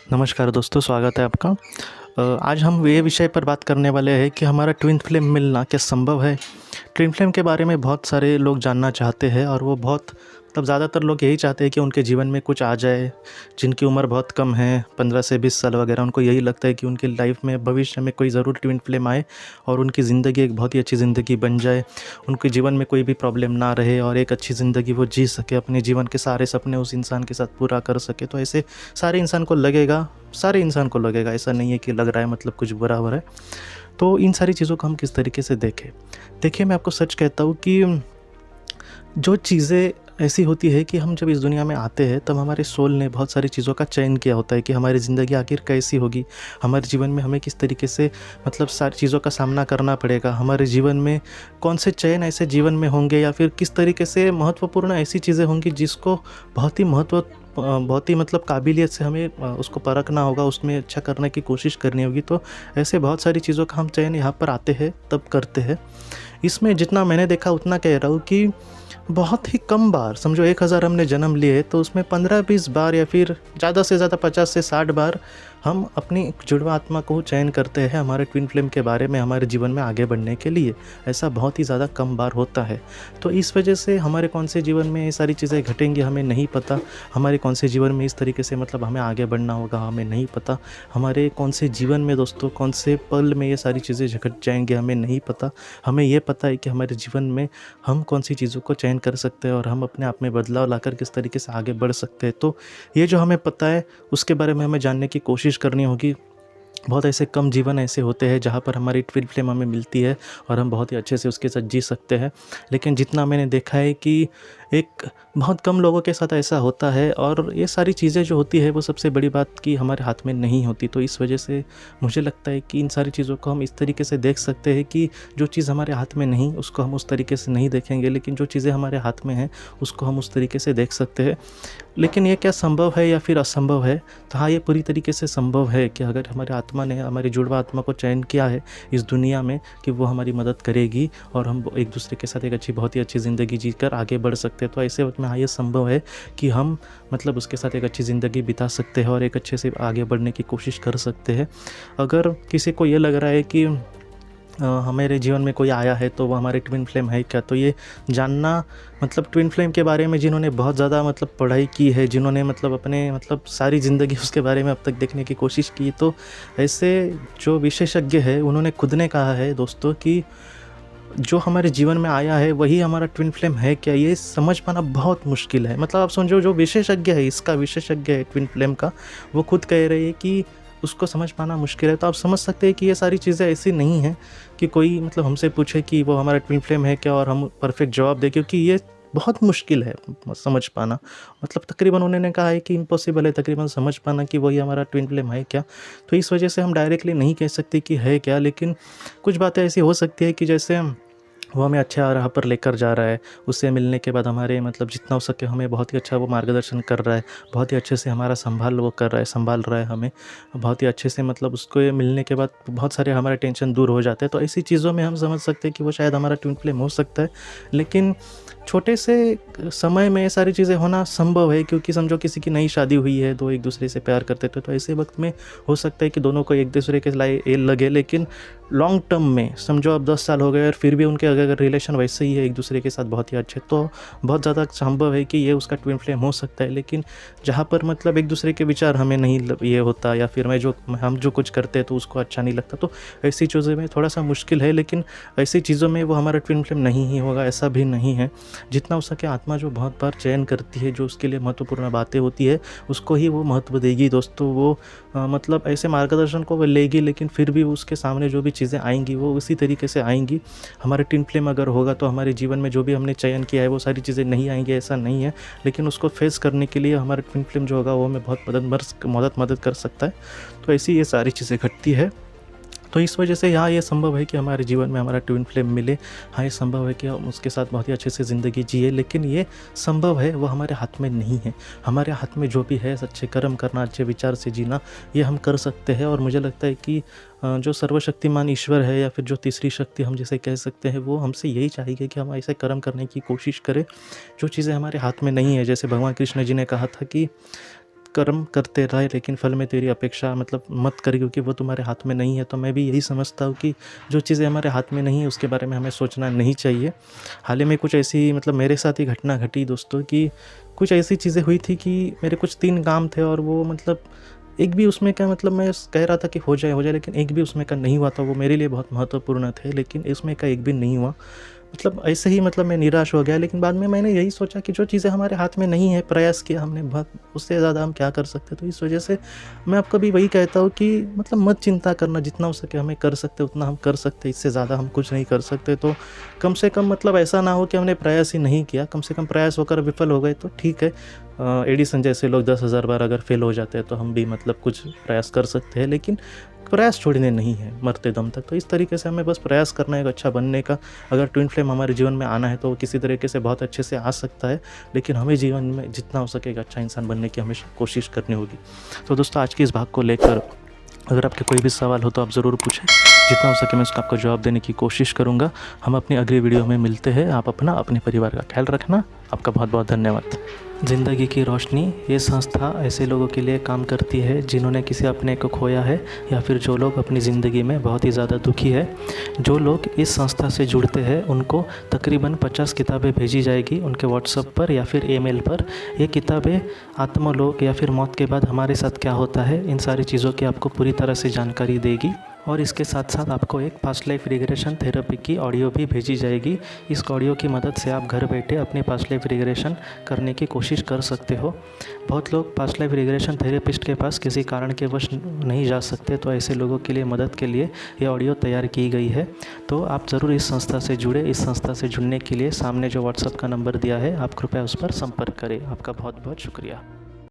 नमस्कार दोस्तों, स्वागत है आपका। आज हम ये विषय पर बात करने वाले हैं कि हमारा ट्विन फ्लेम मिलना क्या संभव है। ट्विन फ्लेम के बारे में बहुत सारे लोग जानना चाहते हैं और वो बहुत ज़्यादातर लोग यही चाहते हैं कि उनके जीवन में कुछ आ जाए। जिनकी उम्र बहुत कम है, 15 से 20 साल वगैरह, उनको यही लगता है कि उनकी लाइफ में भविष्य में कोई ज़रूर ट्विन फ्लेम आए और उनकी ज़िंदगी एक बहुत ही अच्छी ज़िंदगी बन जाए। उनके जीवन में कोई भी प्रॉब्लम ना रहे और एक अच्छी ज़िंदगी वो जी सके, अपने जीवन के सारे सपने उस इंसान के साथ पूरा कर सके। तो ऐसे सारे इंसान को लगेगा, ऐसा नहीं है कि लग रहा है मतलब कुछ बुरा हो रहा है। तो इन सारी चीज़ों को हम किस तरीके से देखें। देखिए, मैं आपको सच कहता हूँ कि जो चीज़ें ऐसी होती है कि हम जब इस दुनिया में आते हैं तब हमारे सोल ने बहुत सारी चीज़ों का चयन किया होता है कि हमारी ज़िंदगी आखिर कैसी होगी, हमारे जीवन में हमें किस तरीके से मतलब सारी चीज़ों का सामना करना पड़ेगा, हमारे जीवन में कौन से चयन ऐसे जीवन में होंगे या फिर किस तरीके से महत्वपूर्ण ऐसी चीज़ें होंगी जिसको बहुत ही मतलब काबिलियत से हमें उसको परखना होगा, उसमें अच्छा करने की कोशिश करनी होगी। तो ऐसे बहुत सारी चीज़ों का हम चयन यहाँ पर आते हैं तब करते हैं। इसमें जितना मैंने देखा उतना कह रहा हूँ कि बहुत ही कम बार, समझो 1000 हमने जन्म लिए तो उसमें 15-20 बार या फिर ज़्यादा से ज़्यादा 50 से 60 बार हम अपनी जुड़वा आत्मा को चयन करते हैं हमारे ट्विन फ्लेम के बारे में हमारे जीवन में आगे बढ़ने के लिए। ऐसा बहुत ही ज़्यादा कम बार होता है। तो इस वजह से हमारे कौन से जीवन में ये सारी चीज़ें घटेंगी हमें नहीं पता। हमारे कौन से जीवन में इस तरीके से मतलब हमें आगे बढ़ना होगा हमें नहीं पता। हमारे कौन से जीवन में दोस्तों कौन से पल में ये सारी चीज़ें घट जाएंगी हमें नहीं पता। हमें ये पता है कि हमारे जीवन में हम कौन सी चीज़ों को चयन कर सकते हैं और हम अपने आप में बदलाव लाकर किस तरीके से आगे बढ़ सकते हैं। तो ये जो हमें पता है उसके बारे में हमें जानने की कोशिश करनी होगी। बहुत ऐसे कम जीवन ऐसे होते हैं जहाँ पर हमारी ट्विन फ्लेम हमें मिलती है और हम बहुत ही अच्छे से उसके साथ जी सकते हैं। लेकिन जितना मैंने देखा है कि एक बहुत कम लोगों के साथ ऐसा होता है और ये सारी चीज़ें जो होती है वो सबसे बड़ी बात कि हमारे हाथ में नहीं होती। तो इस वजह से मुझे लगता है कि इन सारी चीज़ों को हम इस तरीके से देख सकते हैं कि जो चीज़ हमारे हाथ में नहीं उसको हम उस तरीके से नहीं देखेंगे, लेकिन जो चीज़ें हमारे हाथ में हैं उसको हम उस तरीके से देख सकते हैं। लेकिन ये क्या संभव है या फिर असंभव है? तो हाँ, ये पूरी तरीके से संभव है कि अगर हमारे आत्मा ने हमारी जुड़वा आत्मा को चयन किया है इस दुनिया में कि वो हमारी मदद करेगी और हम एक दूसरे के साथ एक बहुत ही अच्छी ज़िंदगी जीकर आगे बढ़ सकते हैं। तो ऐसे वक्त में हाँ, ये संभव है कि हम मतलब उसके साथ एक अच्छी ज़िंदगी बिता सकते हैं और एक अच्छे से आगे बढ़ने की कोशिश कर सकते हैं। अगर किसी को ये लग रहा है कि हमारे जीवन में कोई आया है तो वो हमारे ट्विन फ्लेम है क्या, तो ये जानना मतलब ट्विन फ्लेम के बारे में जिन्होंने बहुत ज़्यादा मतलब पढ़ाई की है, जिन्होंने मतलब अपने मतलब सारी ज़िंदगी उसके बारे में अब तक देखने की कोशिश की, तो ऐसे जो विशेषज्ञ है उन्होंने खुद ने कहा है दोस्तों कि जो हमारे जीवन में आया है वही हमारा ट्विन फ्लेम है क्या, ये समझ पाना बहुत मुश्किल है। मतलब आप समझो, जो विशेषज्ञ है, इसका विशेषज्ञ है ट्विन फ्लेम का, वो खुद कह रहे हैं कि उसको समझ पाना मुश्किल है। तो आप समझ सकते हैं कि ये सारी चीज़ें ऐसी नहीं हैं कि कोई मतलब हमसे पूछे कि वो हमारा ट्विन फ्लेम है क्या और हम परफेक्ट जवाब दें, क्योंकि ये बहुत मुश्किल है समझ पाना। मतलब तकरीबन उन्होंने कहा है कि इम्पॉसिबल है तकरीबन समझ पाना कि वही हमारा ट्विन फ्लेम है क्या। तो इस वजह से हम डायरेक्टली नहीं कह सकते कि है क्या, लेकिन कुछ बातें ऐसी हो सकती है कि जैसे वो हमें अच्छे राह पर लेकर जा रहा है, उससे मिलने के बाद हमारे मतलब जितना हो सके हमें बहुत ही अच्छा वो मार्गदर्शन कर रहा है, बहुत ही अच्छे से हमारा संभाल रहा है हमें बहुत ही अच्छे से। मतलब उसको ये मिलने के बाद बहुत सारे हमारे टेंशन दूर हो जाते हैं। तो ऐसी चीज़ों में हम समझ सकते हैं कि वो शायद हमारा ट्विन फ्लेम हो सकता है। लेकिन छोटे से समय में ये सारी चीज़ें होना संभव है, क्योंकि समझो किसी की नई शादी हुई है, दो एक दूसरे से प्यार करते थे, तो ऐसे वक्त में हो सकता है कि दोनों को एक दूसरे के लाए लगे। लेकिन लॉन्ग टर्म में समझो अब 10 साल हो गए और फिर भी उनके अगर रिलेशन वैसे ही है एक दूसरे के साथ बहुत ही अच्छे, तो बहुत ज़्यादा संभव है कि ये उसका ट्विन फ्लेम हो सकता है। लेकिन जहाँ पर मतलब एक दूसरे के विचार हमें नहीं ये होता, या फिर हम जो कुछ करते हैं तो उसको अच्छा नहीं लगता, तो ऐसी चीज़ों में थोड़ा सा मुश्किल है। लेकिन ऐसी चीज़ों में वो हमारा ट्विन फ्लेम नहीं ही होगा, ऐसा भी नहीं है। जितना हो सके आत्मा जो बहुत बार चयन करती है, जो उसके लिए महत्वपूर्ण बातें होती है, उसको ही वो महत्व देगी दोस्तों। वो मतलब ऐसे मार्गदर्शन को वो लेगी, लेकिन फिर भी उसके सामने जो भी चीज़ें आएंगी वो उसी तरीके से आएंगी। हमारे ट्विन फ्लेम अगर होगा तो हमारे जीवन में जो भी हमने चयन किया है वो सारी चीज़ें नहीं आएंगी, ऐसा नहीं है। लेकिन उसको फेस करने के लिए हमारा ट्विन फ्लेम जो होगा वो हमें बहुत मदद कर सकता है। तो ऐसी ये सारी चीज़ें घटती है। तो इस वजह से यहाँ ये संभव है कि हमारे जीवन में हमारा ट्विन फ्लेम मिले। हाँ, ये संभव है कि हम उसके साथ बहुत ही अच्छे से ज़िंदगी जिए, लेकिन ये संभव है, वो हमारे हाथ में नहीं है। हमारे हाथ में जो भी है, अच्छे कर्म करना, अच्छे विचार से जीना, ये हम कर सकते हैं। और मुझे लगता है कि जो सर्वशक्तिमान ईश्वर है या फिर जो तीसरी शक्ति हम जिसे कह सकते हैं, वो हमसे यही चाहिए कि हम ऐसे कर्म करने की कोशिश करें जो चीज़ें हमारे हाथ में नहीं है। जैसे भगवान कृष्ण जी ने कहा था कि कर्म करते रहे लेकिन फल में तेरी अपेक्षा मतलब मत कर, क्योंकि वो तुम्हारे हाथ में नहीं है। तो मैं भी यही समझता हूँ कि जो चीज़ें हमारे हाथ में नहीं है उसके बारे में हमें सोचना नहीं चाहिए। हाल ही में कुछ ऐसी मतलब मेरे साथ ही घटना घटी दोस्तों कि कुछ ऐसी चीज़ें हुई थी कि मेरे कुछ 3 काम थे और वो मतलब एक भी उसमें का मतलब मैं कह रहा था कि हो जाए, लेकिन एक भी उसमें का नहीं हुआ था। वो मेरे लिए बहुत महत्वपूर्ण थे लेकिन इसमें का एक भी नहीं हुआ। मतलब ऐसे ही मतलब मैं निराश हो गया, लेकिन बाद में मैंने यही सोचा कि जो चीज़ें हमारे हाथ में नहीं है, प्रयास किया हमने बहुत, उससे ज़्यादा हम क्या कर सकते हैं। तो इस वजह से मैं आपको भी वही कहता हूँ कि मतलब मत चिंता करना, जितना हो सके हमें कर सकते उतना हम कर सकते, इससे ज़्यादा हम कुछ नहीं कर सकते। तो कम से कम मतलब ऐसा ना हो कि हमने प्रयास ही नहीं किया, कम से कम प्रयास होकर विफल हो गए तो ठीक है। एडिसन जैसे लोग 10,000 बार अगर फेल हो जाते हैं तो हम भी मतलब कुछ प्रयास कर सकते हैं, लेकिन प्रयास छोड़ने नहीं है मरते दम तक। तो इस तरीके से हमें बस प्रयास करना है एक अच्छा बनने का। अगर ट्विन फ्लेम हमारे जीवन में आना है तो वो किसी तरीके से बहुत अच्छे से आ सकता है, लेकिन हमें जीवन में जितना हो सके एक अच्छा इंसान बनने की हमेशा कोशिश करनी होगी। तो दोस्तों आज के इस भाग को लेकर अगर आपके कोई भी सवाल हो तो आप ज़रूर पूछें, जितना हो सके मैं उसका आपको जवाब देने की कोशिश करूँगा। हम अपनी अगली वीडियो में मिलते हैं। आप अपना अपने परिवार का ख्याल रखना। आपका बहुत बहुत धन्यवाद। ज़िंदगी की रोशनी ये संस्था ऐसे लोगों के लिए काम करती है जिन्होंने किसी अपने को खोया है या फिर जो लोग अपनी ज़िंदगी में बहुत ही ज़्यादा दुखी है। जो लोग इस संस्था से जुड़ते हैं उनको तकरीबन 50 किताबें भेजी जाएगी उनके व्हाट्सएप पर या फिर ईमेल पर। ये किताबें आत्मलोक या फिर मौत के बाद हमारे साथ क्या होता है, इन सारी चीज़ों की आपको पूरी तरह से जानकारी देगी। और इसके साथ साथ आपको एक पास्ट लाइफ रिग्रेशन थेरेपी की ऑडियो भी भेजी जाएगी। इस ऑडियो की मदद से आप घर बैठे अपनी पास्ट लाइफ रिग्रेशन करने की कोशिश कर सकते हो। बहुत लोग पास्ट लाइफ रिग्रेशन थेरेपिस्ट के पास किसी कारण के वश नहीं जा सकते, तो ऐसे लोगों के लिए मदद के लिए ये ऑडियो तैयार की गई है। तो आप ज़रूर इस संस्था से जुड़े। इस संस्था से जुड़ने के लिए सामने जो व्हाट्सएप का नंबर दिया है आप कृपया उस पर संपर्क करें। आपका बहुत बहुत शुक्रिया।